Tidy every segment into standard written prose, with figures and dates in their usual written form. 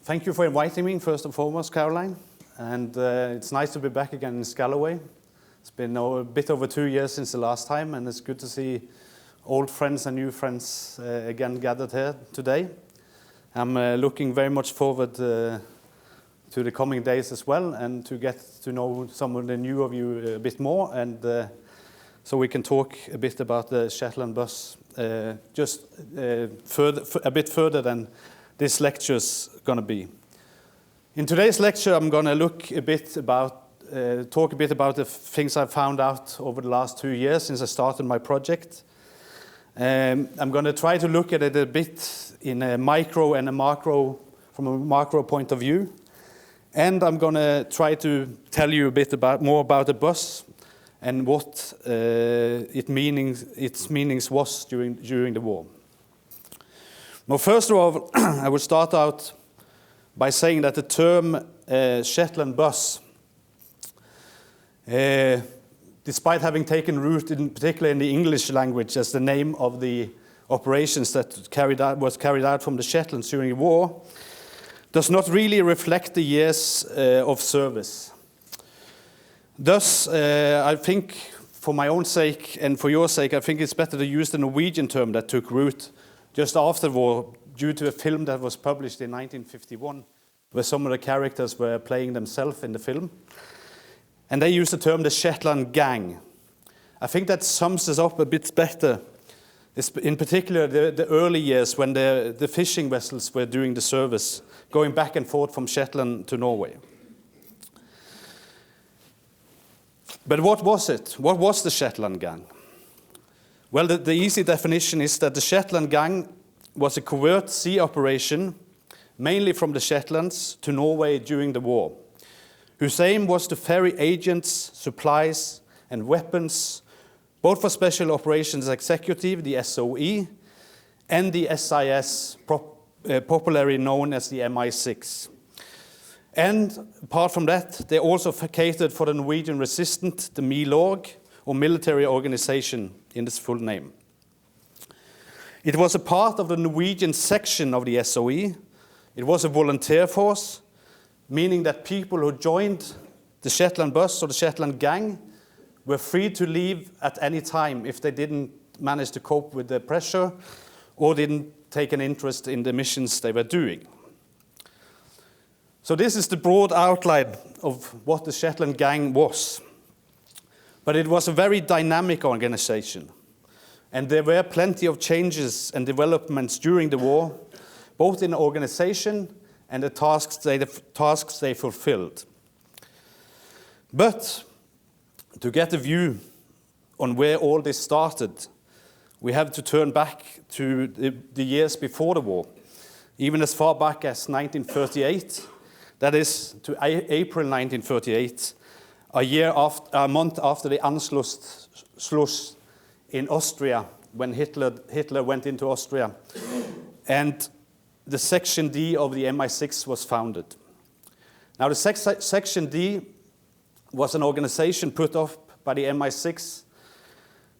Thank you for inviting me, first and foremost, Caroline. And it's nice to be back again in Escalating. It's been a bit over 2 years since the last time, and it's good to see old friends and new friends again gathered here today. I'm looking very much forward to the coming days as well, and to get to know some of the new of you a bit more, and so we can talk a bit about the Shetland Bus, just a bit further than this lecture's going to be. In today's lecture, I'm going to talk a bit about the things I've found out over the last 2 years since I started my project. I'm going to try to look at it a bit in a micro and a macro, from a macro point of view. And I'm going to try to tell you a bit more about the bus and what its meanings was during the war. Now, first of all, I will start out by saying that the term Shetland Bus, despite having taken root, particularly in the English language, as the name of the operations that was carried out from the Shetlands during the war, does not really reflect the years of service. Thus, I think, for my own sake and for your sake, I think it's better to use the Norwegian term that took root just after the war, due to a film that was published in 1951, where some of the characters were playing themselves in the film. And they used the term the Shetland Gang. I think that sums us up a bit better, in particular the early years when the fishing vessels were doing the service, going back and forth from Shetland to Norway. But what was it? What was the Shetland Gang? Well, the easy definition is that the Shetland Gang was a covert sea operation, mainly from the Shetlands to Norway during the war, whose aim was to ferry agents, supplies, and weapons, both for Special Operations Executive, the SOE, and the SIS, popularly known as the MI6. And apart from that, they also catered for the Norwegian resistance, the Televåg, or military organization in its full name. It was a part of the Norwegian section of the SOE. It was a volunteer force, meaning that people who joined the Shetland Bus or the Shetland Gang were free to leave at any time if they didn't manage to cope with the pressure or didn't take an interest in the missions they were doing. So this is the broad outline of what the Shetland Gang was. But it was a very dynamic organization, and there were plenty of changes and developments during the war, both in the organization and the tasks they fulfilled. But to get a view on where all this started, we have to turn back to the years before the war, even as far back as 1938, that is to April 1938, a month after the Anschluss in Austria, when Hitler went into Austria, and the Section D of the MI6 was founded. Now, the Section D was an organization put up by the MI6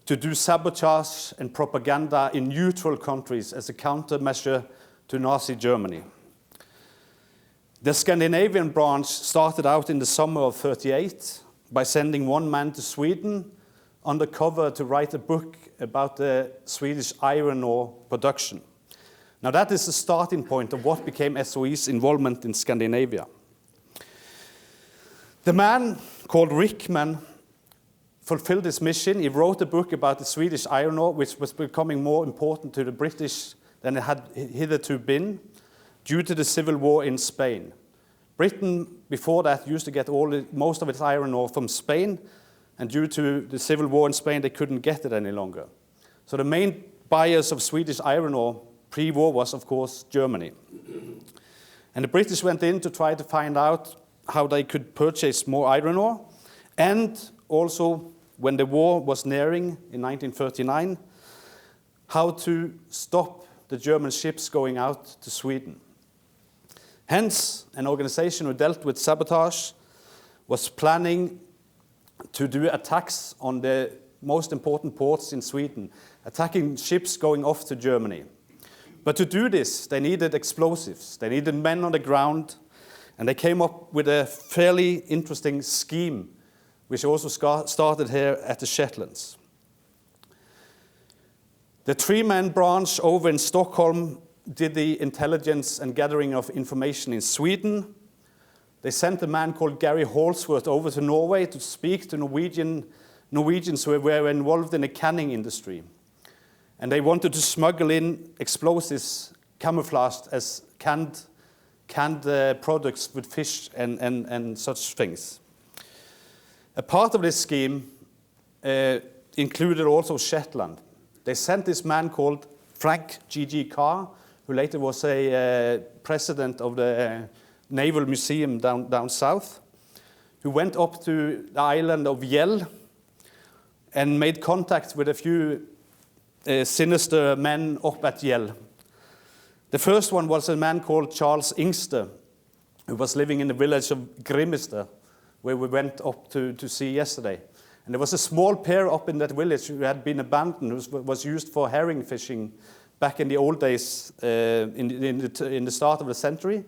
to do sabotage and propaganda in neutral countries as a countermeasure to Nazi Germany. The Scandinavian branch started out in the summer of '38 by sending one man to Sweden undercover to write a book about the Swedish iron ore production. Now that is the starting point of what became SOE's involvement in Scandinavia. The man called Rickman fulfilled his mission. He wrote a book about the Swedish iron ore, which was becoming more important to the British than it had hitherto been, due to the civil war in Spain. Britain, before that, used to get most of its iron ore from Spain, and due to the civil war in Spain, they couldn't get it any longer. So the main buyers of Swedish iron ore pre-war was, of course, Germany. And the British went in to try to find out how they could purchase more iron ore, and also, when the war was nearing in 1939, how to stop the German ships going out to Sweden. Hence, an organization who dealt with sabotage was planning to do attacks on the most important ports in Sweden, attacking ships going off to Germany. But to do this, they needed explosives. They needed men on the ground, and they came up with a fairly interesting scheme, which also started here at the Shetlands. The three-man branch over in Stockholm did the intelligence and gathering of information in Sweden. They sent a man called Gary Halsworth over to Norway to speak to Norwegians who were involved in the canning industry. And they wanted to smuggle in explosives camouflaged as canned products with fish and such things. A part of this scheme included also Shetland. They sent this man called Frank G.G. Carr, who later was a president of the Naval Museum down south, who went up to the island of Yell and made contact with a few sinister men up at Yell. The first one was a man called Charles Ingster, who was living in the village of Grimstad, where we went up to see yesterday. And there was a small pier up in that village who had been abandoned, was used for herring fishing back in the old days, in the start of the century.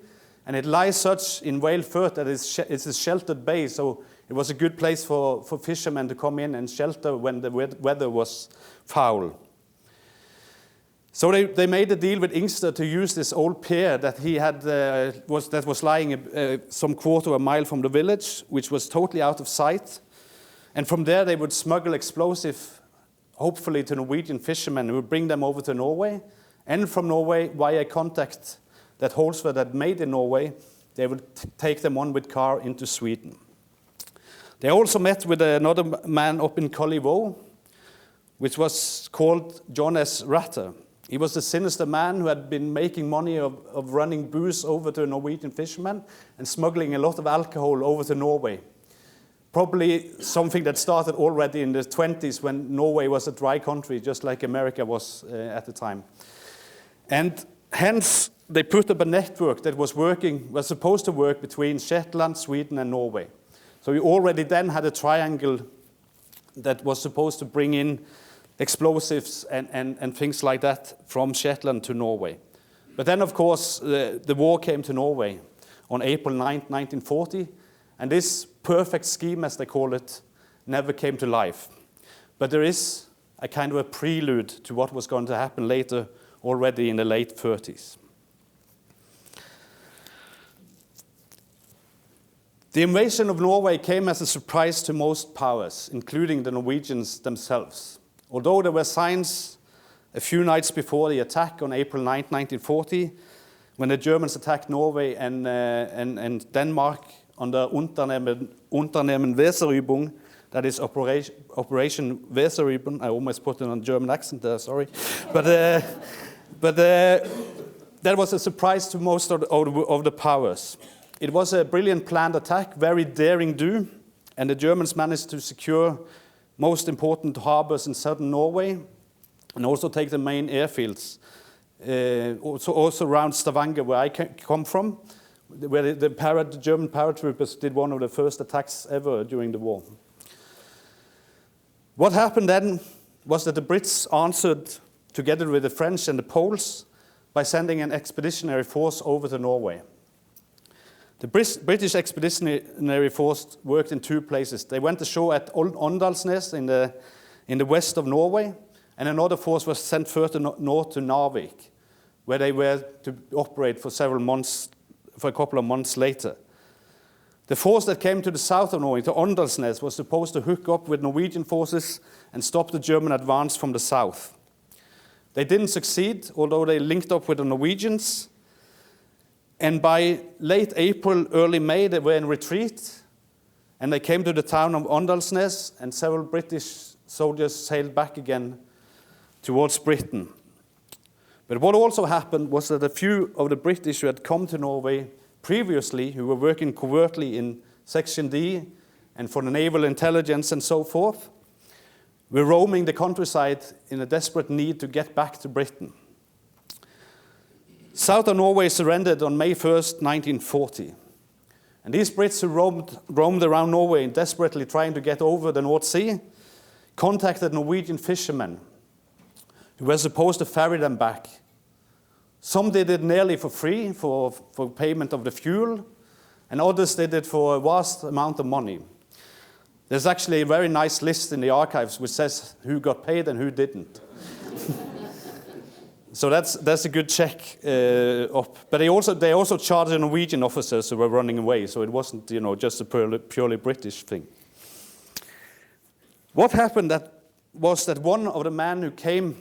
And it lies such in Whale Firth that it's a sheltered bay, so it was a good place for fishermen to come in and shelter when the weather was foul. So they made a deal with Ingster to use this old pier that he had that was lying some quarter of a mile from the village, which was totally out of sight. And from there they would smuggle explosive, hopefully to Norwegian fishermen who would bring them over to Norway. And from Norway, via contact that Halsworth had made in Norway, they would take them on with car into Sweden. They also met with another man up in Televåg, which was called John S. Ratter. He was a sinister man who had been making money of running booze over to Norwegian fishermen and smuggling a lot of alcohol over to Norway. Probably something that started already in the 20s when Norway was a dry country, just like America was at the time. And hence, they put up a network that was supposed to work between Shetland, Sweden, and Norway. So we already then had a triangle that was supposed to bring in explosives and things like that from Shetland to Norway. But then, of course, the war came to Norway on April 9, 1940, and this perfect scheme, as they call it, never came to life. But there is a kind of a prelude to what was going to happen later, already in the late 30s. The invasion of Norway came as a surprise to most powers, including the Norwegians themselves. Although there were signs a few nights before the attack on April 9, 1940, when the Germans attacked Norway and Denmark under Unternehmen Weserübung, that is Operation Weserübung. I almost put it on a German accent there, sorry. But that was a surprise to most of the powers. It was a brilliant planned attack, very daring do, and the Germans managed to secure most important harbors in southern Norway and also take the main airfields, also around Stavanger, where I come from, where the German paratroopers did one of the first attacks ever during the war. What happened then was that the Brits answered together with the French and the Poles by sending an expeditionary force over to Norway. The British expeditionary force worked in two places. They went ashore at Åndalsnes in the west of Norway, and another force was sent further north to Narvik, where they were to operate for a couple of months later. The force that came to the south of Norway, to Åndalsnes, was supposed to hook up with Norwegian forces and stop the German advance from the south. They didn't succeed, although they linked up with the Norwegians. And by late April, early May, they were in retreat. And they came to the town of Åndalsnes, and several British soldiers sailed back again towards Britain. But what also happened was that a few of the British who had come to Norway previously, who were working covertly in Section D and for the naval intelligence and so forth, were roaming the countryside in a desperate need to get back to Britain. South of Norway surrendered on May 1st, 1940. And these Brits who roamed around Norway desperately trying to get over the North Sea contacted Norwegian fishermen who were supposed to ferry them back Some did it nearly for free, for payment of the fuel, and others did it for a vast amount of money. There's actually a very nice list in the archives which says who got paid and who didn't. So that's a good check up. But they also charged the Norwegian officers who were running away, so it wasn't just a purely British thing. What happened was that one of the men who came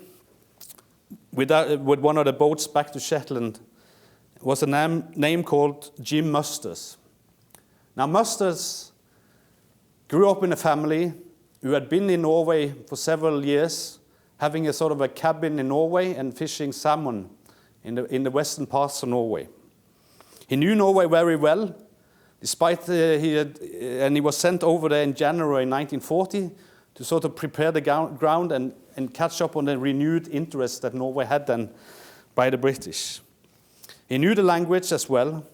with one of the boats back to Shetland was a name called Jim Musters. Now Musters grew up in a family who had been in Norway for several years, having a sort of a cabin in Norway and fishing salmon in the western parts of Norway. He knew Norway very well, despite he was sent over there in January 1940 to sort of prepare the ground and catch up on the renewed interest that Norway had then by the British. He knew the language as well,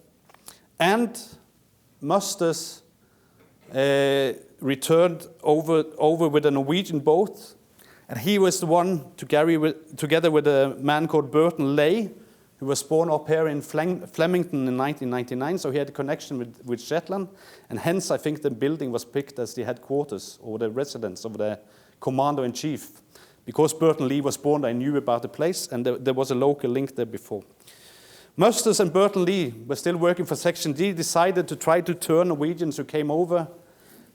and Musters returned over with a Norwegian boat. And he was the one together with a man called Burton Lay, who was born up here in Flemington in 1999, so he had a connection with Shetland, and hence I think the building was picked as the headquarters or the residence of the commander-in-chief. Because Burton Lea was born, I knew about the place, and there was a local link there before. Musters and Burton Lea were still working for Section D, decided to try to turn Norwegians who came over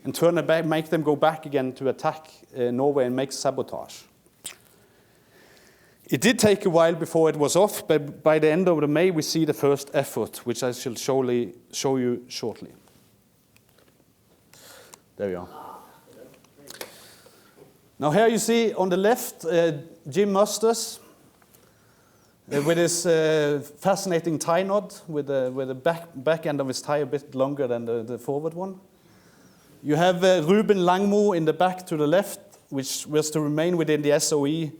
and turn them back, make them go back again to attack Norway and make sabotage. It did take a while before it was off, but by the end of May we see the first effort, which I shall show you shortly. There we are. Now here you see on the left Jim Musters with his fascinating tie knot, with the back end of his tie a bit longer than the forward one. You have Ruben Langmo in the back to the left, which was to remain within the SOE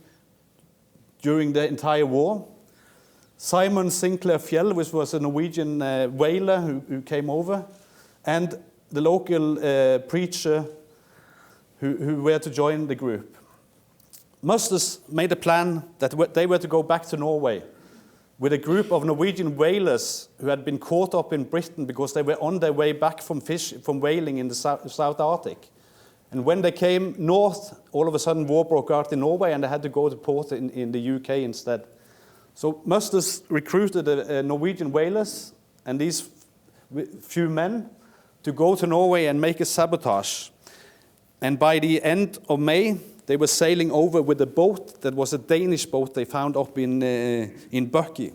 during the entire war. Simon Sinclair Fjell, which was a Norwegian whaler who came over, and the local preacher who were to join the group. Musters made a plan that they were to go back to Norway with a group of Norwegian whalers who had been caught up in Britain because they were on their way back from whaling in the South Arctic. And when they came north, all of a sudden war broke out in Norway and they had to go to port in the UK instead. So Musters recruited Norwegian whalers and these few men to go to Norway and make a sabotage. And by the end of May, they were sailing over with a boat that was a Danish boat they found up in Bucky,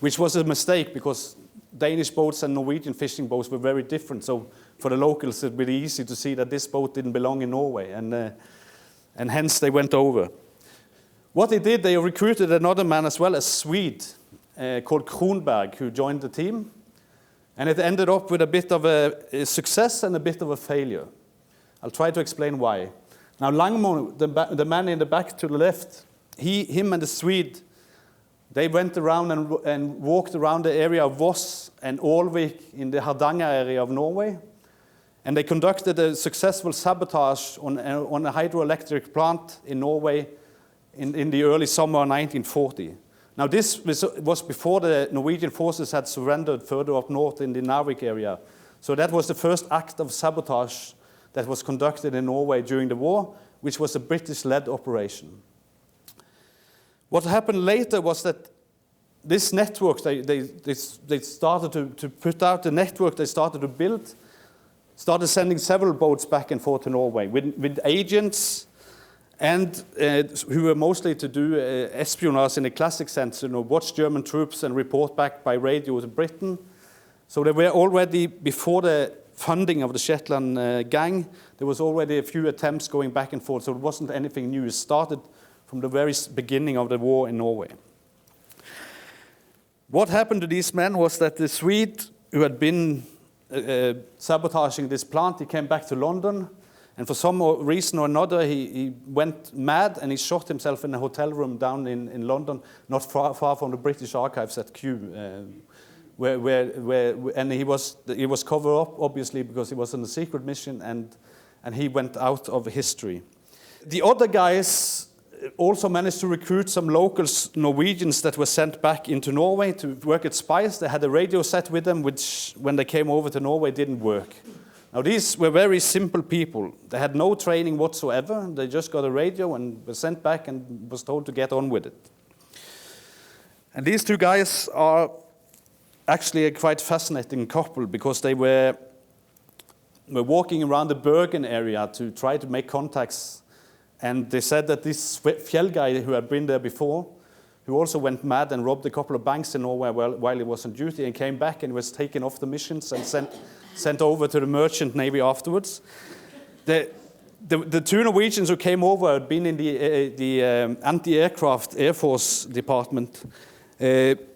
which was a mistake because Danish boats and Norwegian fishing boats were very different. So for the locals, it would be easy to see that this boat didn't belong in Norway, and hence they went over. What they did, they recruited another man as well, a Swede called Kronberg, who joined the team, and it ended up with a bit of a success and a bit of a failure. I'll try to explain why. Now Langmo, the man in the back to the left, him and the Swede, they went around and walked around the area of Voss and Ålvik in the Hardanger area of Norway, and they conducted a successful sabotage on a hydroelectric plant in Norway in the early summer of 1940. Now this was before the Norwegian forces had surrendered further up north in the Narvik area, so that was the first act of sabotage that was conducted in Norway during the war, which was a British-led operation. What happened later was that this network, they started to put out the network they started to build, started sending several boats back and forth to Norway with agents and who were mostly to do espionage in a classic sense, watch German troops and report back by radio to Britain. So they were already, before the funding of the Shetland gang, there was already a few attempts going back and forth, so it wasn't anything new. It started from the very beginning of the war in Norway. What happened to these men was that the Swede who had been sabotaging this plant, he came back to London, and for some reason or another he went mad and he shot himself in a hotel room down in London, not far from the British archives at Kew. And he was covered up, obviously, because he was on a secret mission, and he went out of history. The other guys also managed to recruit some local Norwegians that were sent back into Norway to work at spies. They had a radio set with them, which when they came over to Norway didn't work. Now these were very simple people. They had no training whatsoever. They just got a radio and were sent back and was told to get on with it. And these two guys are actually a quite fascinating couple because they were walking around the Bergen area to try to make contacts. And they said that this Fjell guy who had been there before, who also went mad and robbed a couple of banks in Norway while he was on duty and came back and was taken off the missions and sent over to the merchant navy afterwards. The two Norwegians who came over had been in the anti-aircraft Air Force department,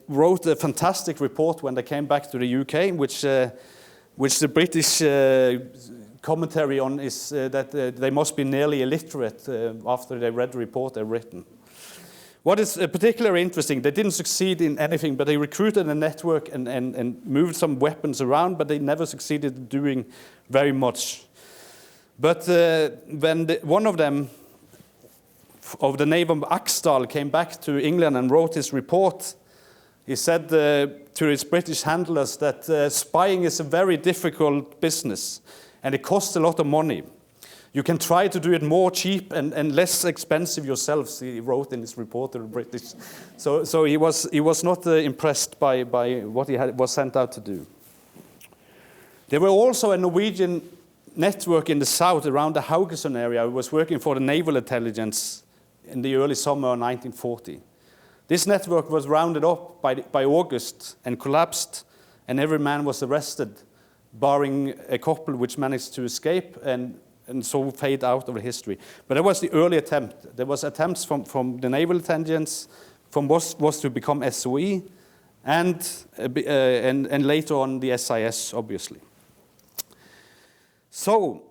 wrote a fantastic report when they came back to the UK, which the British commentary on is that they must be nearly illiterate after they read the report they've written. What is particularly interesting, they didn't succeed in anything, but they recruited a network and moved some weapons around, but they never succeeded in doing very much. But when one of them, of the name of Aksdal, came back to England and wrote his report, he said to his British handlers that spying is a very difficult business and it costs a lot of money. You can try to do it more cheap and less expensive yourselves, he wrote in his report to the British. So he was not impressed by what he was sent out to do. There were also a Norwegian network in the south around the Haugesund area who was working for the naval intelligence in the early summer of 1940. This network was rounded up by August and collapsed, and every man was arrested, barring a couple which managed to escape and so fade out of the history. But that was the early attempt. There was attempts from the naval intelligence, from what was to become SOE, and later on the SIS, obviously. So,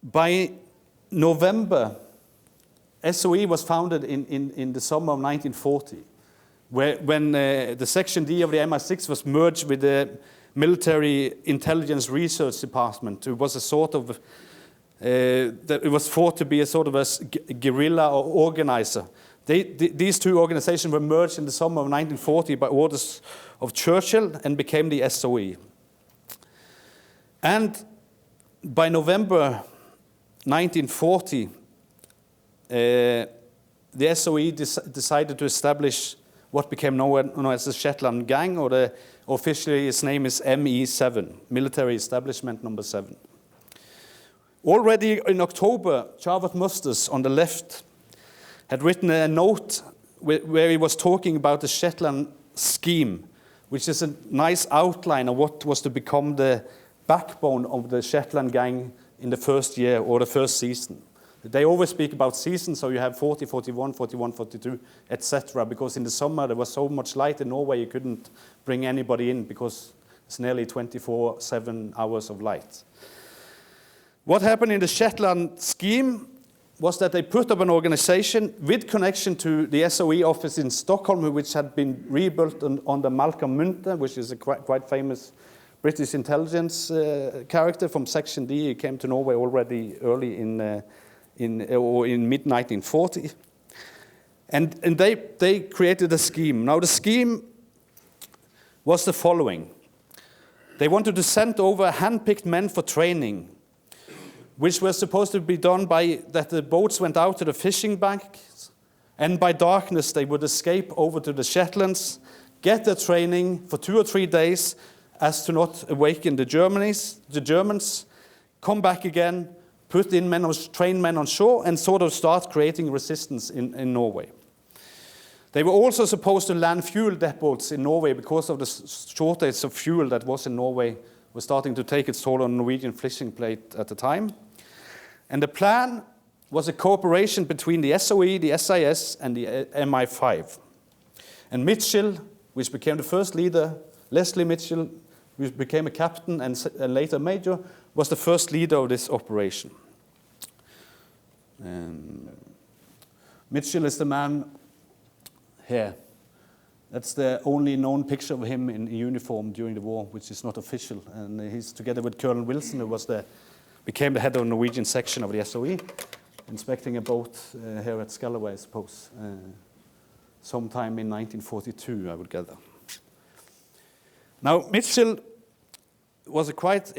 by November, SOE was founded in the summer of 1940, when the Section D of the MI6 was merged with the Military Intelligence Research Department. It was a sort of, it was thought to be a sort of a guerrilla or organizer. These two organizations were merged in the summer of 1940 by orders of Churchill and became the SOE. And by November 1940, the SOE decided to establish what became known as the Shetland Gang, or officially its name is ME7, Military Establishment Number 7. Already in October, Charlotte Musters on the left had written a note where he was talking about the Shetland scheme, which is a nice outline of what was to become the backbone of the Shetland Gang in the first year or the first season. They always speak about seasons, so you have 40, 41, 41, 42, etc. Because in the summer there was so much light in Norway you couldn't bring anybody in because it's nearly 24/7 hours of light. What happened in the Shetland scheme was that they put up an organization with connection to the SOE office in Stockholm, which had been rebuilt under Malcolm Munthe, which is a quite famous British intelligence character from Section D. He came to Norway already early in mid-1940. And they created a scheme. Now the scheme was the following. They wanted to send over hand-picked men for training, which was supposed to be done by that the boats went out to the fishing banks, and by darkness they would escape over to the Shetlands, get their training for 2 or 3 days as to not awaken the Germans, come back again, put in train men on shore, and sort of start creating resistance in Norway. They were also supposed to land fuel depots in Norway because of the shortage of fuel that was in Norway, was starting to take its toll on Norwegian fishing fleet at the time. And the plan was a cooperation between the SOE, the SIS, and the MI5. And Mitchell, which became the first leader, Leslie Mitchell, who became a captain and later major, was the first leader of this operation. Mitchell is the man here. That's the only known picture of him in uniform during the war, which is not official. And he's together with Colonel Wilson, who became the head of the Norwegian section of the SOE. inspecting a boat here at Scalloway, I suppose, sometime in 1942, I would gather. Now, Mitchell was a quite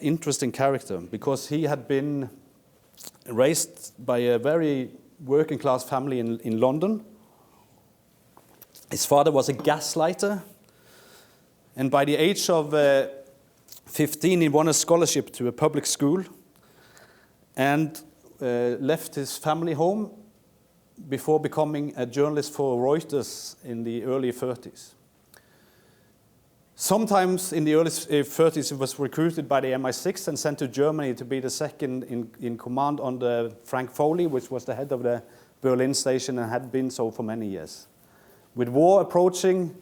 interesting character because he had been raised by a very working class family in London. His father was a gaslighter, and by the age of 15 he won a scholarship to a public school and left his family home before becoming a journalist for Reuters in the early 30s. Sometimes in the early 30s he was recruited by the MI6 and sent to Germany to be the second in command under Frank Foley, which was the head of the Berlin station and had been so for many years. With war approaching,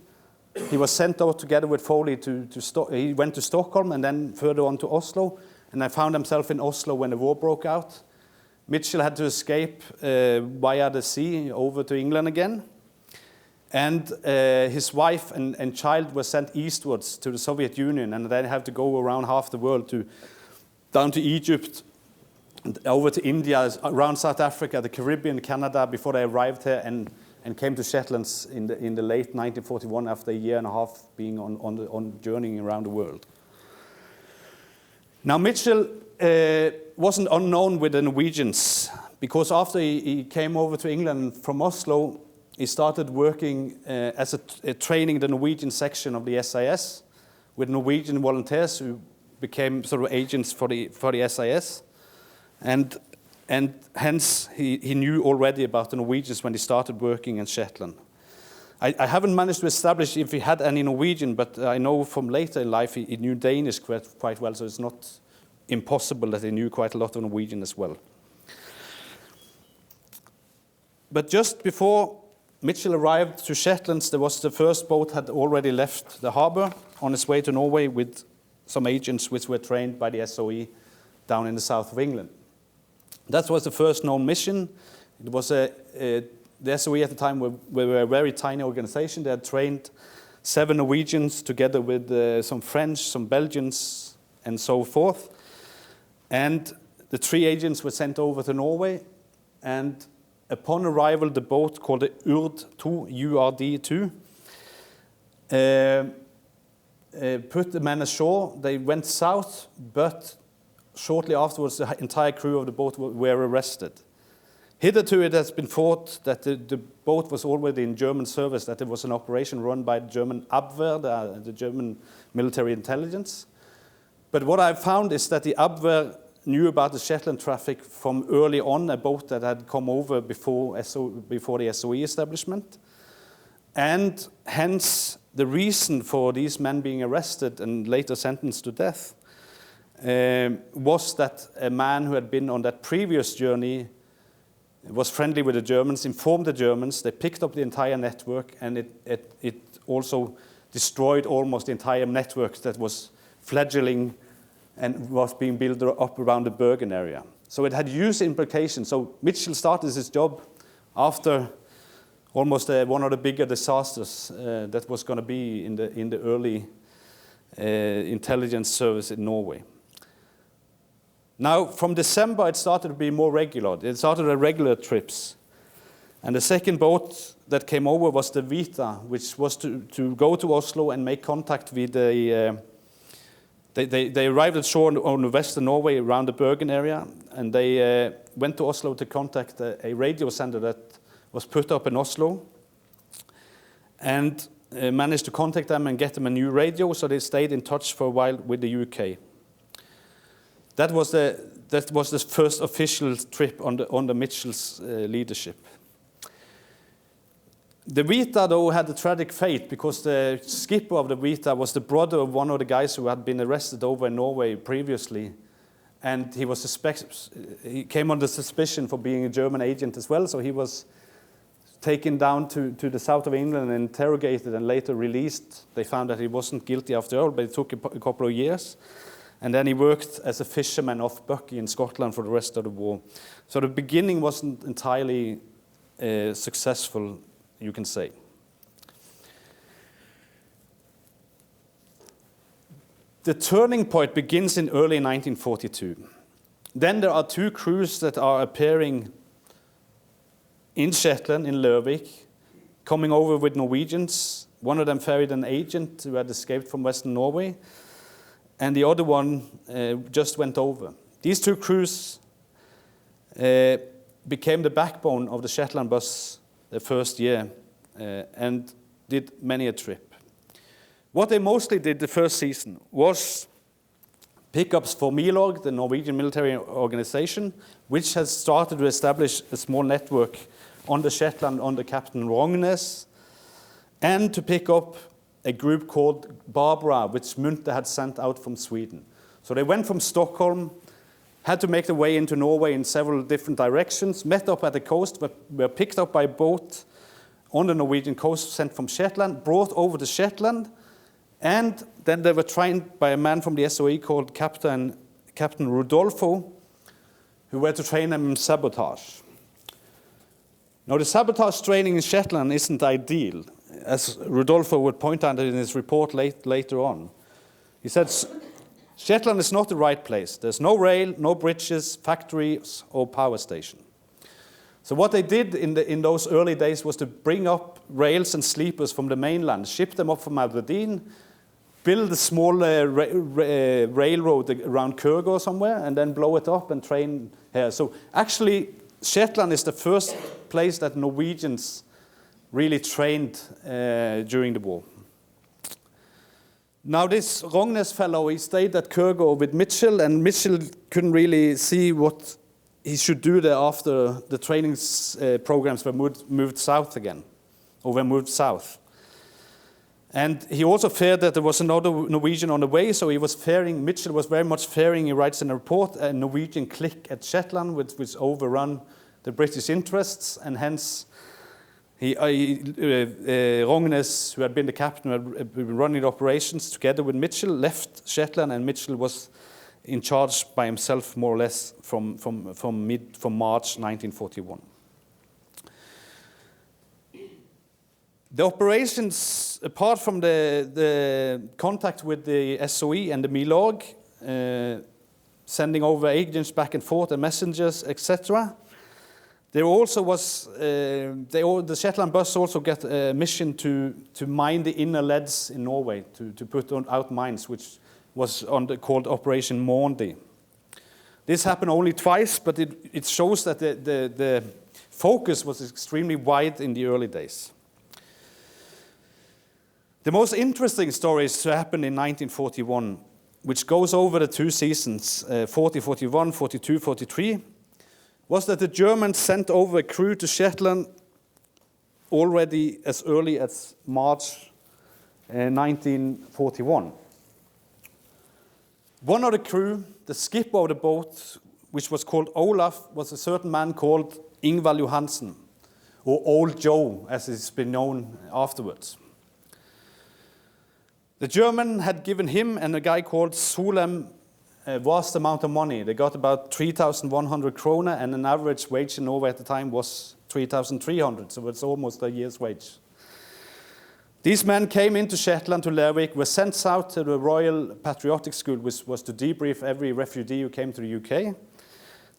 he was sent out together with Foley he went to Stockholm and then further on to Oslo, and I found himself in Oslo when the war broke out. Mitchell had to escape via the sea over to England again. And his wife and child were sent eastwards to the Soviet Union, and they had to go around half the world down to Egypt, over to India, around South Africa, the Caribbean, Canada, before they arrived here and came to Shetlands in the late 1941 after a year and a half being on journeying around the world. Now Mitchell wasn't unknown with the Norwegians, because after he came over to England from Oslo, he started working as training the Norwegian section of the SAS with Norwegian volunteers who became sort of agents for the SAS, and hence he knew already about the Norwegians when he started working in Shetland. I haven't managed to establish if he had any Norwegian, but I know from later in life he knew Danish quite well, so it's not impossible that he knew quite a lot of Norwegian as well. But just before Mitchell arrived to Shetlands, the first boat had already left the harbour on its way to Norway with some agents which were trained by the SOE down in the south of England. That was the first known mission. It was the SOE at the time were a very tiny organization. They had trained 7 Norwegians together with some French, some Belgians, and so forth. And the 3 agents were sent over to Norway, and upon arrival, the boat called the URD-2 put the men ashore. They went south, but shortly afterwards, the entire crew of the boat were arrested. Hitherto, it has been thought that the boat was already in German service, that it was an operation run by the German Abwehr, the German military intelligence. But what I've found is that the Abwehr knew about the Shetland traffic from early on, a boat that had come over before the SOE establishment. And hence, the reason for these men being arrested and later sentenced to death was that a man who had been on that previous journey was friendly with the Germans, informed the Germans, they picked up the entire network, and it also destroyed almost the entire network that was fledgling and was being built up around the Bergen area. So it had huge implications. So Mitchell started his job after almost one of the bigger disasters that was going to be in the early intelligence service in Norway. Now, from December, it started to be more regular. It started regular trips. And the second boat that came over was the Vita, which was to go to Oslo and make contact with the... They arrived at shore on western Norway around the Bergen area, and they went to Oslo to contact a radio center that was put up in Oslo, and managed to contact them and get them a new radio, so they stayed in touch for a while with the UK. That was the first official trip under Mitchell's leadership. The Vita, though, had a tragic fate because the skipper of the Vita was the brother of one of the guys who had been arrested over in Norway previously, and he came under suspicion for being a German agent as well, so he was taken down to the south of England and interrogated and later released. They found that he wasn't guilty after all, but it took a couple of years. And then he worked as a fisherman off Buckie in Scotland for the rest of the war. So the beginning wasn't entirely successful, you can say. The turning point begins in early 1942. Then there are 2 crews that are appearing in Shetland, in Lervik, coming over with Norwegians. One of them ferried an agent who had escaped from Western Norway, and the other one just went over. These 2 crews became the backbone of the Shetland Bus the first year and did many a trip. What they mostly did the first season was pickups for Milorg, the Norwegian military organization, which has started to establish a small network on the Shetland under Captain Rognes, and to pick up a group called Barbara, which Munthe had sent out from Sweden. So they went from Stockholm, had to make their way into Norway in several different directions, met up at the coast, but were picked up by boat on the Norwegian coast, sent from Shetland, brought over to Shetland, and then they were trained by a man from the SOE called Captain Rodolfo, who were to train them in sabotage. Now, the sabotage training in Shetland isn't ideal, as Rodolfo would point out in his report later on. He said, Shetland is not the right place. There's no rail, no bridges, factories, or power station. So what they did in those early days was to bring up rails and sleepers from the mainland, ship them up from Aberdeen, build a small railroad around Kurgo somewhere, and then blow it up and train here. So actually, Shetland is the first place that Norwegians really trained during the war. Now this Rognes fellow, he stayed at Kurgo with Mitchell, and Mitchell couldn't really see what he should do there after the training programs were moved south again, or were moved south. And he also feared that there was another Norwegian on the way, so he was fearing, Mitchell was very much fearing, he writes in a report, a Norwegian clique at Shetland which overrun the British interests, and hence Rognes, who had been the captain, had been running operations together with Mitchell, left Shetland, and Mitchell was in charge by himself more or less from March 1941. The operations, apart from the contact with the SOE and the Milorg, sending over agents back and forth and messengers, etc., there also was, the Shetland Bus also got a mission to mine the inner leads in Norway, to put out mines, which was called Operation Maundy. This happened only twice, but it shows that the focus was extremely wide in the early days. The most interesting stories to happen in 1941, which goes over the 2 seasons, 40-41, 42-43, was that the Germans sent over a crew to Shetland already as early as March 1941. One of the crew, the skipper of the boat, which was called Olaf, was a certain man called Ingvald Johansen, or Old Joe, as it's been known afterwards. The German had given him and a guy called Solem a vast amount of money. They got about 3,100 kroner, and an average wage in Norway at the time was 3,300, so it's almost a year's wage. These men came into Shetland to Lervik, were sent south to the Royal Patriotic School, which was to debrief every refugee who came to the UK.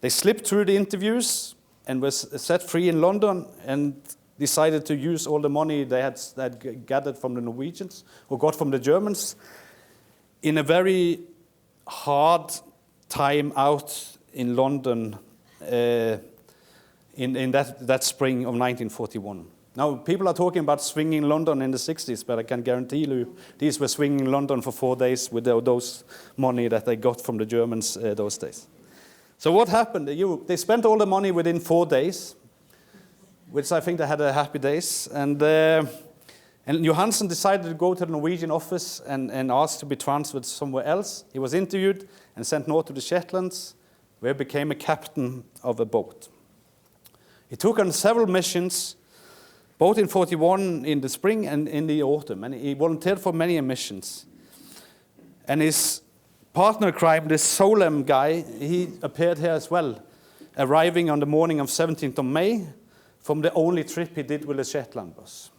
They slipped through the interviews and was set free in London, and decided to use all the money they had gathered from the Norwegians, or got from the Germans, in a very hard time out in London in that spring of 1941. Now, people are talking about swinging London in the 60s, but I can guarantee you these were swinging London for 4 days with those money that they got from the Germans those days. So what happened? They spent all the money within 4 days, which I think they had happy days. And Johansen decided to go to the Norwegian office and ask to be transferred somewhere else. He was interviewed and sent north to the Shetlands, where he became a captain of a boat. He took on several missions, both in 41 in the spring and in the autumn, and he volunteered for many missions. And his partner crime, this Solem guy, he appeared here as well, arriving on the morning of 17th of May from the only trip he did with the Shetland Bus.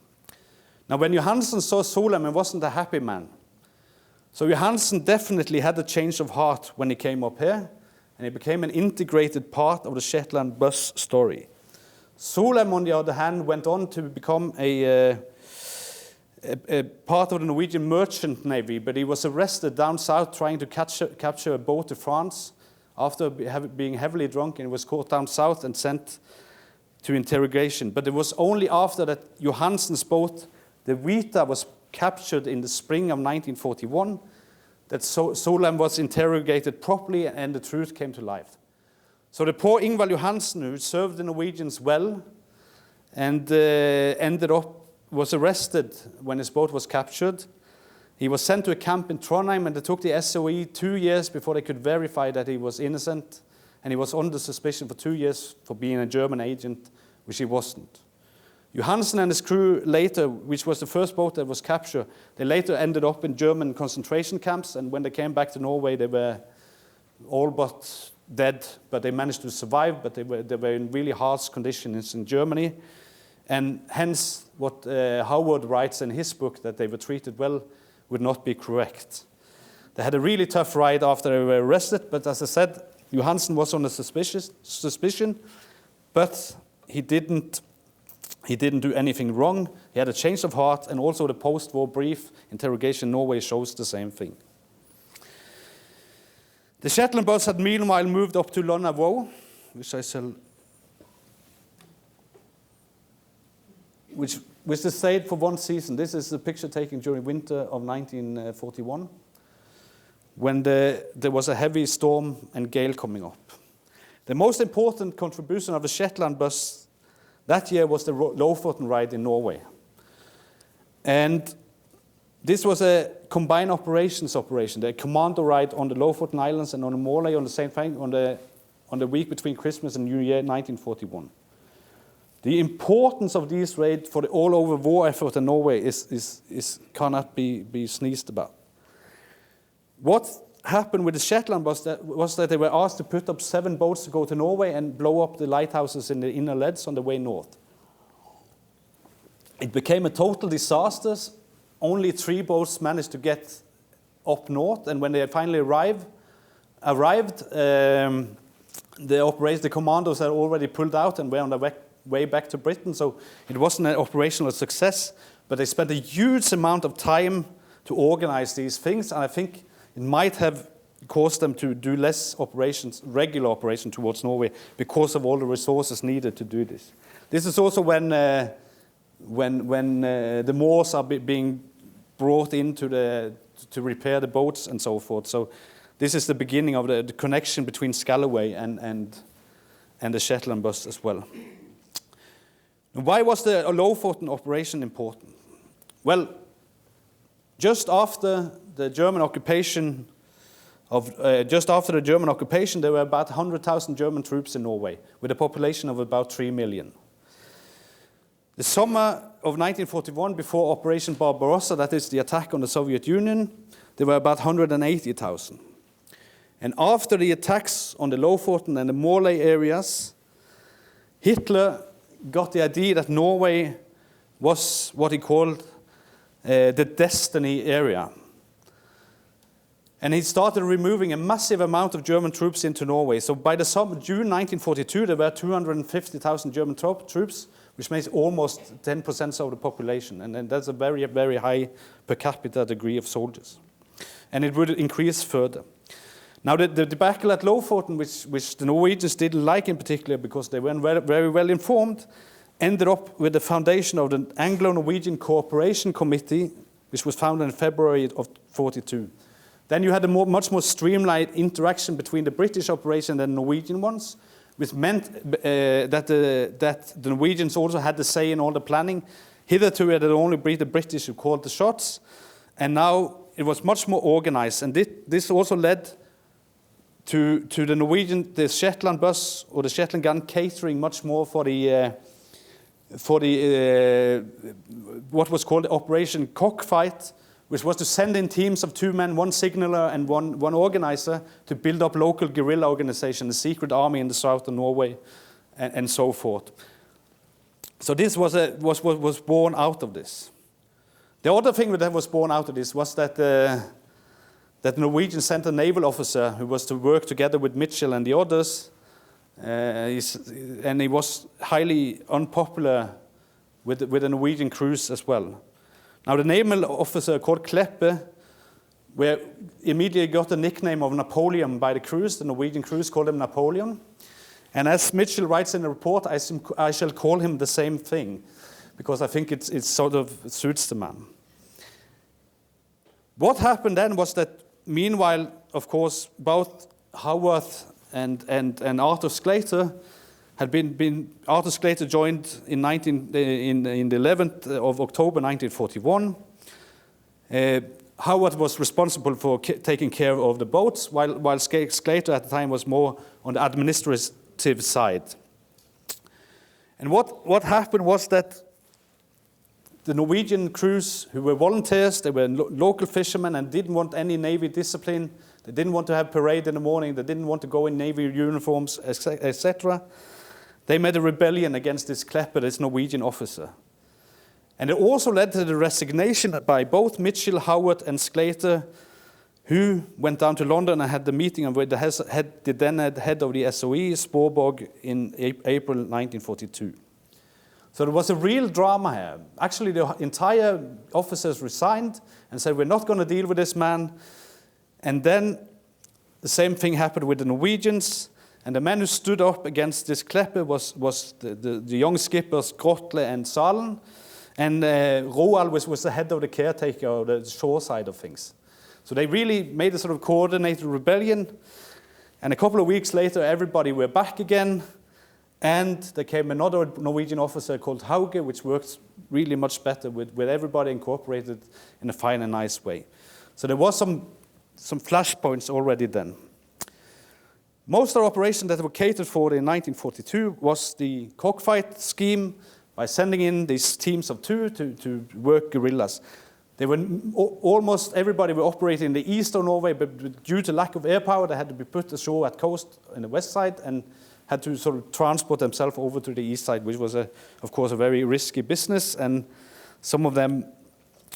Now, when Johansen saw Solem, he wasn't a happy man. So Johansen definitely had a change of heart when he came up here, and it became an integrated part of the Shetland Bus story. Solheim, on the other hand, went on to become a part of the Norwegian merchant navy, but he was arrested down south trying to capture a boat to France after being heavily drunk, and he was caught down south and sent to interrogation. But it was only after that Johansen's boat, the WWII, was captured in the spring of 1941 that Solheim was interrogated properly and the truth came to light. So the poor Ingvald Johansen, who served the Norwegians well and was arrested when his boat was captured. He was sent to a camp in Trondheim, and they took the SOE 2 years before they could verify that he was innocent, and he was under suspicion for 2 years for being a German agent, which he wasn't. Johansen and his crew later, which was the first boat that was captured, they later ended up in German concentration camps, and when they came back to Norway, they were all but dead, but they managed to survive, but they were in really harsh conditions in Germany. And hence, what Howard writes in his book, that they were treated well, would not be correct. They had a really tough ride after they were arrested, but as I said, Johansen was on a suspicion, but he didn't do anything wrong. He had a change of heart, and also the post-war brief interrogation in Norway shows the same thing. The Shetland Bus had meanwhile moved up to Televåg, which they stayed for one season. This is a picture taken during winter of 1941, when there was a heavy storm and gale coming up. The most important contribution of the Shetland Bus that year was the Lofoten ride in Norway. And this was a combined operations operation, the commando ride on the Lofoten Islands and on the Morley on the same thing on the week between Christmas and New Year 1941. The importance of these raids for the all-over war effort in Norway cannot be sneezed about. What happened with the Shetland Bus was that they were asked to put up 7 boats to go to Norway and blow up the lighthouses in the inner leads on the way north. It became a total disaster. Only 3 boats managed to get up north, and when they finally arrived, the commandos had already pulled out and were on their way back to Britain, so it wasn't an operational success, but they spent a huge amount of time to organize these things, and I think it might have caused them to do less operations, regular operations towards Norway, because of all the resources needed to do this. This is also when the Moors are being brought in to repair the boats and so forth. So this is the beginning of the connection between Scalloway and the Shetland Bus as well. Why was the Lofoten operation important? Well, just after the German occupation, there were about 100,000 German troops in Norway, with a population of about 3 million. The summer of 1941, before Operation Barbarossa, that is the attack on the Soviet Union, there were about 180,000. And after the attacks on the Lofoten and the Morley areas, Hitler got the idea that Norway was what he called the destiny area. And he started removing a massive amount of German troops into Norway. So by the June 1942, there were 250,000 German troops, which makes almost 10% of the population. And that's a very, very high per capita degree of soldiers. And it would increase further. Now, the debacle at Lofoten, which the Norwegians didn't like in particular because they weren't very well informed, ended up with the foundation of the Anglo-Norwegian Cooperation Committee, which was founded in February of 1942. Then you had a much more streamlined interaction between the British operation and the Norwegian ones, which meant that the Norwegians also had the say in all the planning. Hitherto, it had only been the British who called the shots, and now it was much more organized. And this also led to the Shetland Bus or the Shetland gun catering much more for the what was called Operation Cockfight, which was to send in teams of 2 men, 1 signaller and one organizer, to build up local guerrilla organization, the secret army in the south of Norway, and so forth. So this was born out of this. The other thing that was born out of this was that that the Norwegian sent a naval officer who was to work together with Mitchell and the others, and he was highly unpopular with the Norwegian crews as well. Now the naval officer called Kleppe immediately got the nickname of Napoleon by the crews. The Norwegian crews called him Napoleon. And as Mitchell writes in the report, I shall call him the same thing, because I think it sort of suits the man. What happened then was that meanwhile, of course, both Howarth and Arthur Sclater had been Arthur Sclater joined in the 11th of October 1941. Howard was responsible for taking care of the boats, while Sclater at the time was more on the administrative side. And what happened was that the Norwegian crews, who were volunteers, they were local fishermen and didn't want any Navy discipline. They didn't want to have parade in the morning. They didn't want to go in Navy uniforms, etc. They made a rebellion against this Kleppe, this Norwegian officer. And it also led to the resignation by both Mitchell, Howard, and Sclater, who went down to London and had the meeting with the then head of the SOE, Sporborg, in April 1942. So there was a real drama here. Actually, the entire officers resigned and said, we're not going to deal with this man. And then the same thing happened with the Norwegians. And the men who stood up against this Kleppe was the young skippers Grotle and Salen. And Roald was the head of the caretaker of the shore side of things. So they really made a sort of coordinated rebellion. And a couple of weeks later, everybody were back again. And there came another Norwegian officer called Hauge, which works really much better with everybody incorporated in a fine and nice way. So there was some flashpoints already then. Most of the operations that were catered for in 1942 was the cockfight scheme by sending in these teams of two to work guerrillas. They were almost everybody were operating in the east of Norway, but due to lack of air power, they had to be put ashore at coast in the west side and had to sort of transport themselves over to the east side, which was, of course, a very risky business. And some of them,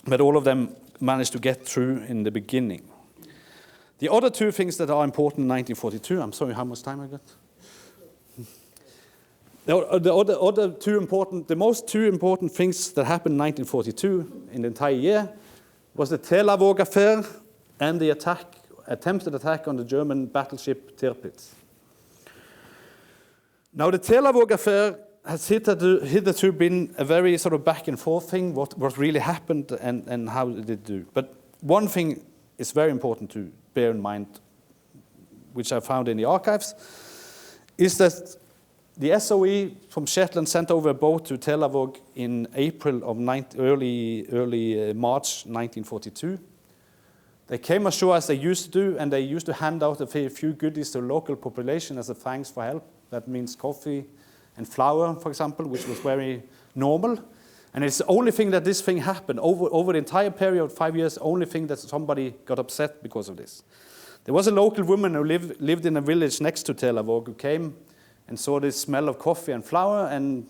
but all of them, managed to get through in the beginning. The other two things that are important in 1942, I'm sorry, how much time I got? The most two important things that happened in 1942 in the entire year was the Televåg affair and the attempted attack on the German battleship Tirpitz. Now, the Televåg affair has hitherto been a very sort of back and forth thing, what really happened and how did it do. But one thing is very important to bear in mind, which I found in the archives, is that the SOE from Shetland sent over a boat to Televåg in April of early March 1942. They came ashore as they used to do, and they used to hand out a few goodies to the local population as a thanks for help. That means coffee and flour, for example, which was very normal. And it's the only thing that this thing happened. Over the entire period of 5 years, the only thing that somebody got upset because of this. There was a local woman who lived in a village next to Televåg who came and saw this smell of coffee and flour, and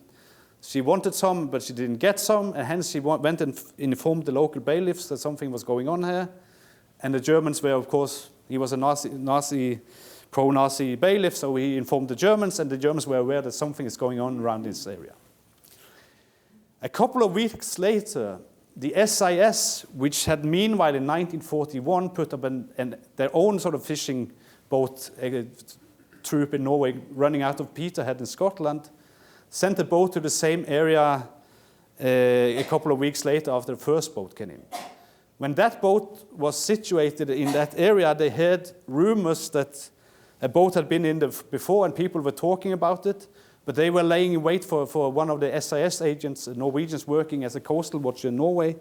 she wanted some, but she didn't get some, and hence she went and informed the local bailiffs that something was going on here. And the Germans were, of course, he was a pro-Nazi bailiff, so he informed the Germans, and the Germans were aware that something is going on around this area. A couple of weeks later, the SIS, which had meanwhile in 1941 put up their own sort of fishing boat troop in Norway running out of Peterhead in Scotland, sent a boat to the same area a couple of weeks later after the first boat came in. When that boat was situated in that area, they heard rumors that a boat had been in before and people were talking about it, but they were laying in wait for one of the SIS agents, Norwegians working as a coastal watcher in Norway,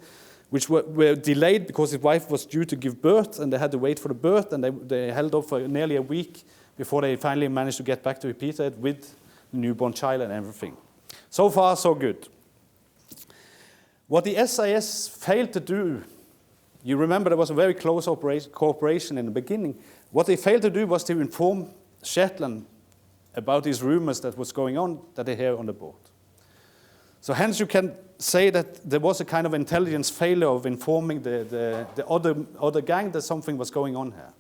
which were delayed because his wife was due to give birth, and they had to wait for the birth, and they held up for nearly a week before they finally managed to get back to Peterhead with the newborn child and everything. So far, so good. What the SIS failed to do, you remember there was a very close cooperation in the beginning. What they failed to do was to inform Shetland about these rumors that was going on that they hear on the boat. So hence you can say that there was a kind of intelligence failure of informing the other gang that something was going on here.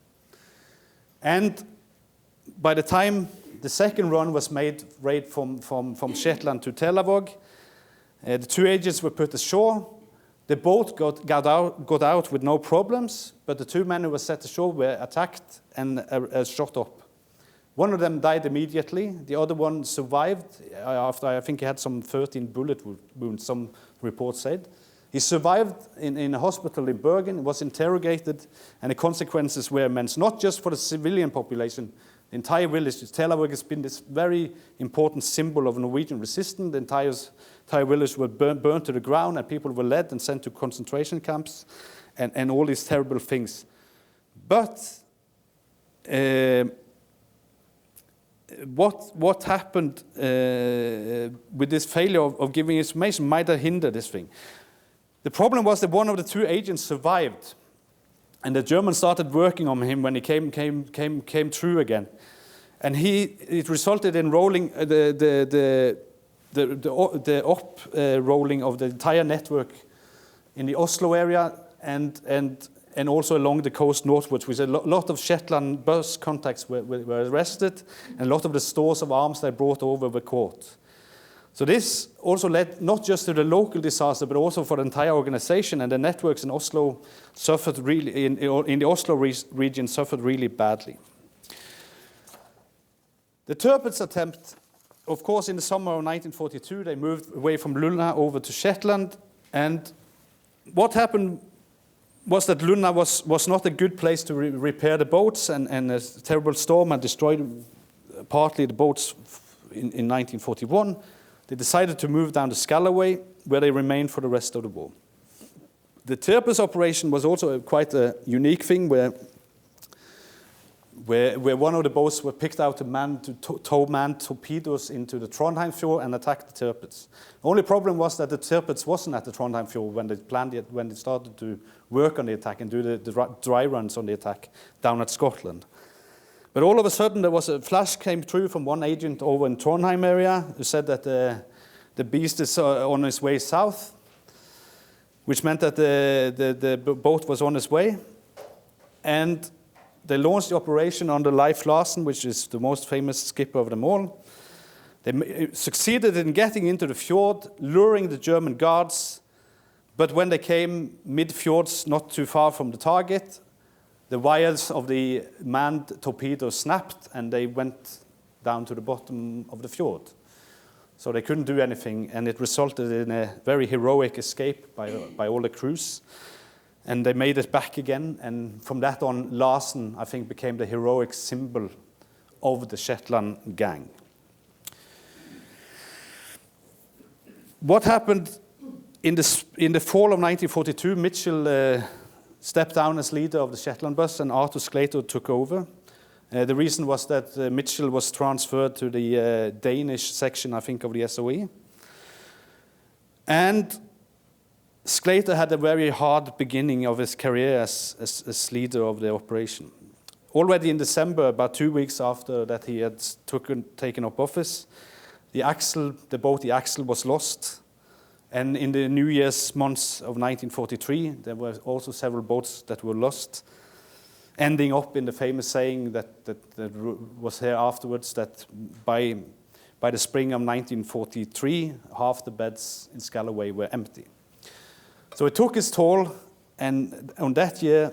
And by the time the second run was made right from Shetland to Televåg, the two agents were put ashore. The boat got out with no problems, but the two men who were set ashore were attacked and shot up. One of them died immediately. The other one survived after, I think he had some 13 bullet wounds, some reports said. He survived in a hospital in Bergen, was interrogated, and the consequences were immense, not just for the civilian population. The entire village, Televåg, has been this very important symbol of Norwegian resistance. The entire village was burned to the ground, and people were led and sent to concentration camps, and all these terrible things. But what happened with this failure of giving information might have hindered this thing. The problem was that one of the two agents survived, and the Germans started working on him when he came through again, and it resulted in rolling the rolling of the entire network in the Oslo area and also along the coast northwards, which a lot of Shetland Bus contacts were arrested, and a lot of the stores of arms they brought over were caught. So this also led not just to the local disaster, but also for the entire organization, and the networks in Oslo suffered really, in the Oslo region suffered really badly. The Tirpitz attempt, of course, in the summer of 1942, they moved away from Lunna over to Shetland, and what happened was that Lunna was not a good place to repair the boats, and a terrible storm had destroyed partly the boats in 1941. They decided to move down to Scalloway, where they remained for the rest of the war. The Tirpitz operation was also quite a unique thing, where one of the boats were picked out to tow manned torpedoes into the Trondheim fjord and attack the Tirpitz. The only problem was that the Tirpitz wasn't at the Trondheim fjord when they started to work on the attack and do the dry runs on the attack down at Scotland. But all of a sudden there was a flash came through from one agent over in Trondheim area who said that the beast is on its way south, which meant that the boat was on its way. And they launched the operation under Leif Larsen, which is the most famous skipper of them all. They succeeded in getting into the fjord, luring the German guards, but when they came mid-fjords, not too far from the target, the wires of the manned torpedoes snapped, and they went down to the bottom of the fjord. So they couldn't do anything, and it resulted in a very heroic escape by all the crews. And they made it back again, and from that on, Larsen, I think, became the heroic symbol of the Shetland gang. What happened in the fall of 1942, Mitchell stepped down as leader of the Shetland Bus, and Arthur Skleito took over. The reason was that Mitchell was transferred to the Danish section, I think, of the SOE. And Skleito had a very hard beginning of his career as leader of the operation. Already in December, about 2 weeks after that he had taken up office, the boat Axel was lost. And in the New Year's months of 1943, there were also several boats that were lost, ending up in the famous saying that was here afterwards, that by the spring of 1943, half the beds in Scalloway were empty. So it took its toll, and on that year,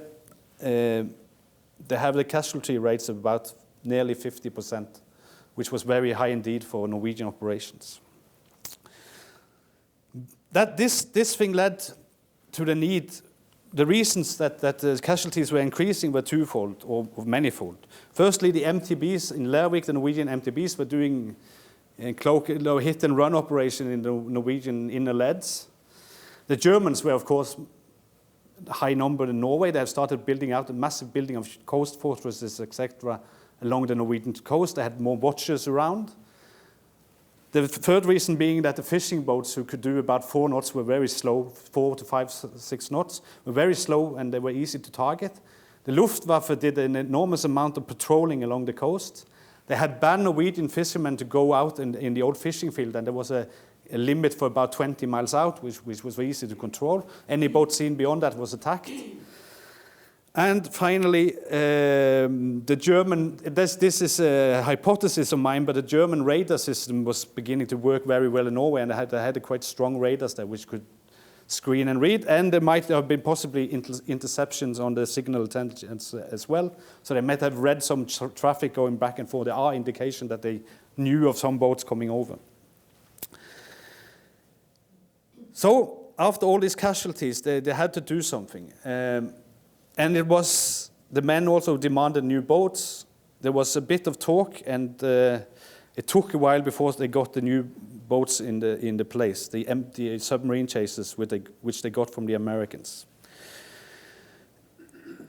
they have the casualty rates of about nearly 50%, which was very high indeed for Norwegian operations. This thing led to the need. The reasons that the casualties were increasing were twofold, or manifold. Firstly, the MTBs in Lervik, the Norwegian MTBs, were doing a hit-and-run operation in the Norwegian inner leads. The Germans were, of course, high number in Norway. They have started building out a massive building of coast fortresses, etc., along the Norwegian coast. They had more watchers around. The third reason being that the fishing boats, who could do about 4 knots, were very slow. 4 to 5, 6 knots were very slow, and they were easy to target. The Luftwaffe did an enormous amount of patrolling along the coast. They had banned Norwegian fishermen to go out in the old fishing field, and there was an a limit for about 20 miles out, which was very easy to control. Any boat seen beyond that was attacked. And finally, the German, this is a hypothesis of mine, but the German radar system was beginning to work very well in Norway, and they had a quite strong radars there which could screen and read, and there might have been possibly interceptions on the signal intelligence as well. So they might have read some traffic going back and forth. There are indications that they knew of some boats coming over. So after all these casualties, they had to do something. And it was, the men also demanded new boats. There was a bit of talk, and it took a while before they got the new boats in the place, the empty submarine chasers which they got from the Americans.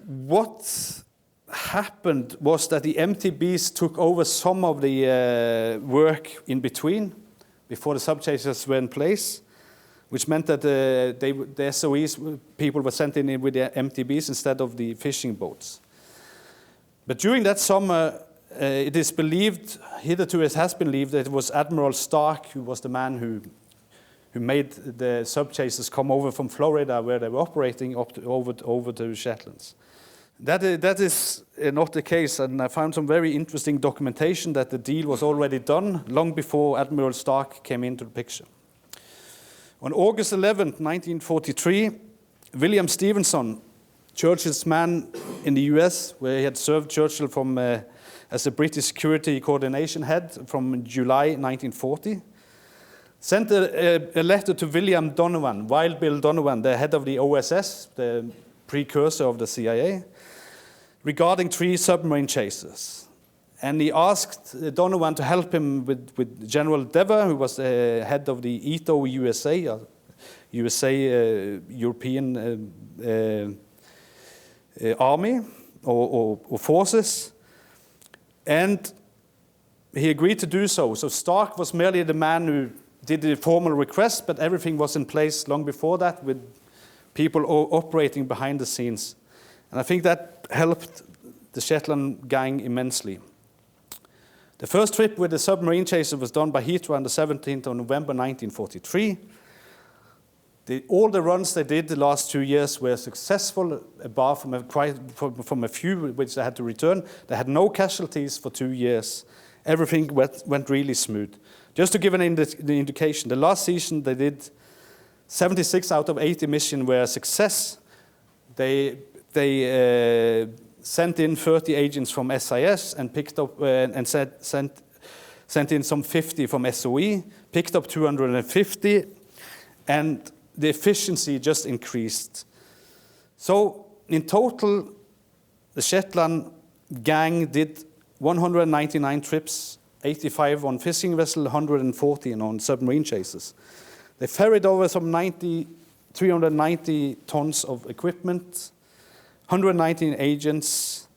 What happened was that the MTBs took over some of the work in between, before the subchasers were in place, which meant that the SOEs people were sent in with the MTBs instead of the fishing boats. But during that summer, it is believed, hitherto it has been believed, that it was Admiral Stark who was the man who made the subchasers come over from Florida, where they were operating, over to Shetlands. That is not the case, and I found some very interesting documentation that the deal was already done long before Admiral Stark came into the picture. On August 11, 1943, William Stevenson, Churchill's man in the US, where he had served Churchill as a British security coordination head from July 1940, sent a letter to William Donovan, Wild Bill Donovan, the head of the OSS, the precursor of the CIA, regarding 3 submarine chasers. And he asked Donovan to help him with General Dever, who was the head of the ETO USA, European Army or forces. And he agreed to do so. So Stark was merely the man who did the formal request, but everything was in place long before that, with people operating behind the scenes. And I think that helped the Shetland gang immensely. The first trip with the submarine chaser was done by Heathrow on the 17th of November 1943. All the runs they did the last 2 years were successful, apart from a few which they had to return. They had no casualties for 2 years. Everything went really smooth. Just to give an indication, the last season they did 76 out of 80 missions were a success. They sent in 30 agents from SIS and picked up and sent in some 50 from SOE, picked up 250, and the efficiency just increased. So in total, the Shetland gang did 199 trips, 85 on fishing vessels, 114 on submarine chasers. They ferried over some 390 tons of equipment, 119 agents,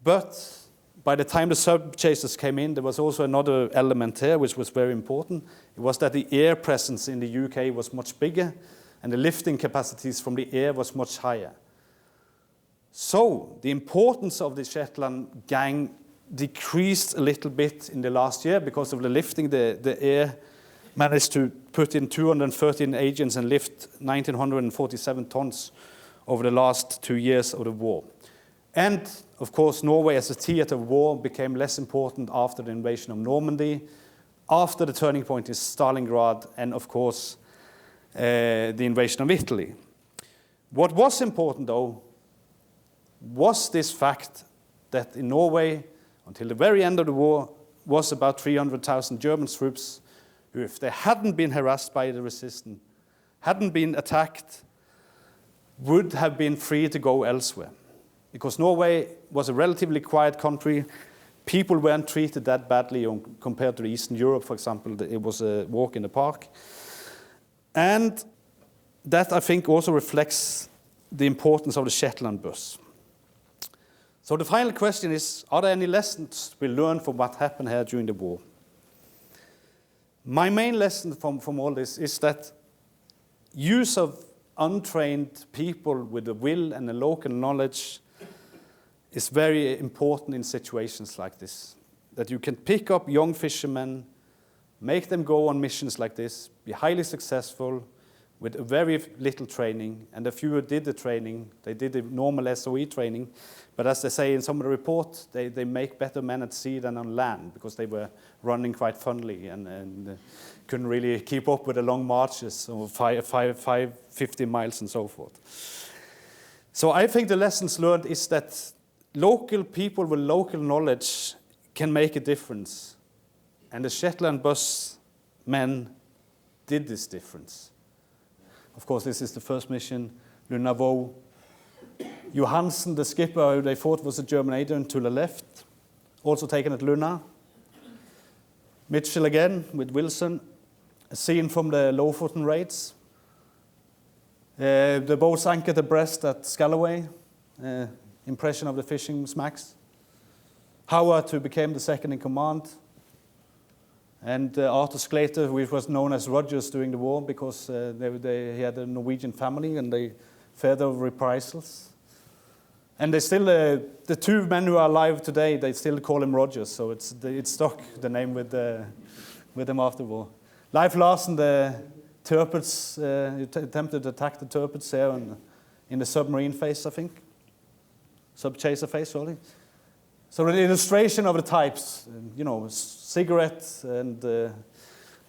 but by the time the subchasers came in, there was also another element here which was very important. It was that the air presence in the UK was much bigger, and the lifting capacities from the air was much higher. So the importance of the Shetland gang decreased a little bit in the last year because of the lifting. The air managed to put in 213 agents and lift 1,947 tons over the last 2 years of the war. And, of course, Norway as a theater of war became less important after the invasion of Normandy, after the turning point is Stalingrad, and, of course, the invasion of Italy. What was important, though, was this fact that in Norway, until the very end of the war, was about 300,000 German troops who, if they hadn't been harassed by the resistance, hadn't been attacked, would have been free to go elsewhere. Because Norway was a relatively quiet country, people weren't treated that badly compared to Eastern Europe, for example. It was a walk in the park. And that, I think, also reflects the importance of the Shetland Bus. So the final question is, are there any lessons we learned from what happened here during the war? My main lesson from all this is that use of untrained people with the will and the local knowledge is very important in situations like this. That you can pick up young fishermen, make them go on missions like this, be highly successful, with very little training, and a few did the training, they did the normal SOE training, but as they say in some of the report, they make better men at sea than on land, because they were running quite funnily and couldn't really keep up with the long marches of 50 miles and so forth. So I think the lessons learned is that local people with local knowledge can make a difference, and the Shetland Bus men did this difference. Of course, this is the first mission. Televåg. Johansen, the skipper, who they thought was a German agent, to the left, also taken at Luna. Mitchell again with Wilson. A scene from the Lofoten raids. The boats anchored abreast at Escalating. Impression of the fishing smacks. Howard, who became the second in command. And Arthur Skleter, which was known as Rogers during the war because he had a Norwegian family and they feared of reprisals. And they still, the two men who are alive today, they still call him Rogers, so it stuck, the name with them after the war. Leif Larsen, the Turpets, attempted to attack the Turpets there in the submarine phase, I think. Sub-chaser phase, sorry. So an illustration of the types, cigarettes and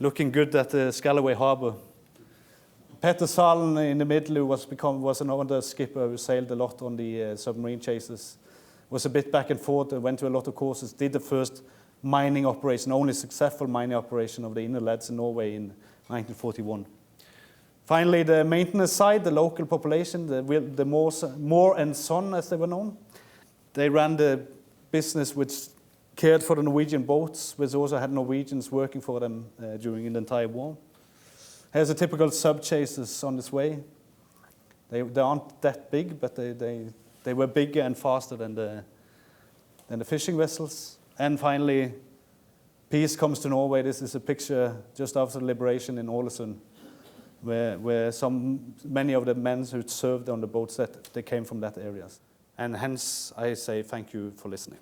looking good at the Escalating Harbour. Petter Salen in the middle, who was another skipper who sailed a lot on the submarine chasers, was a bit back and forth, went to a lot of courses, did the first mining operation, only successful mining operation of the inner leads in Norway in 1941. Finally, the maintenance side, the local population, the Moore and Son, as they were known, they ran the business which cared for the Norwegian boats, which also had Norwegians working for them during the entire war. Here's a typical sub-chasers on this way. They aren't that big, but they were bigger and faster than the fishing vessels. And finally, peace comes to Norway. This is a picture just after the liberation in Ålesund, where many of the men who served on the boats, they came from that area. And hence, I say thank you for listening.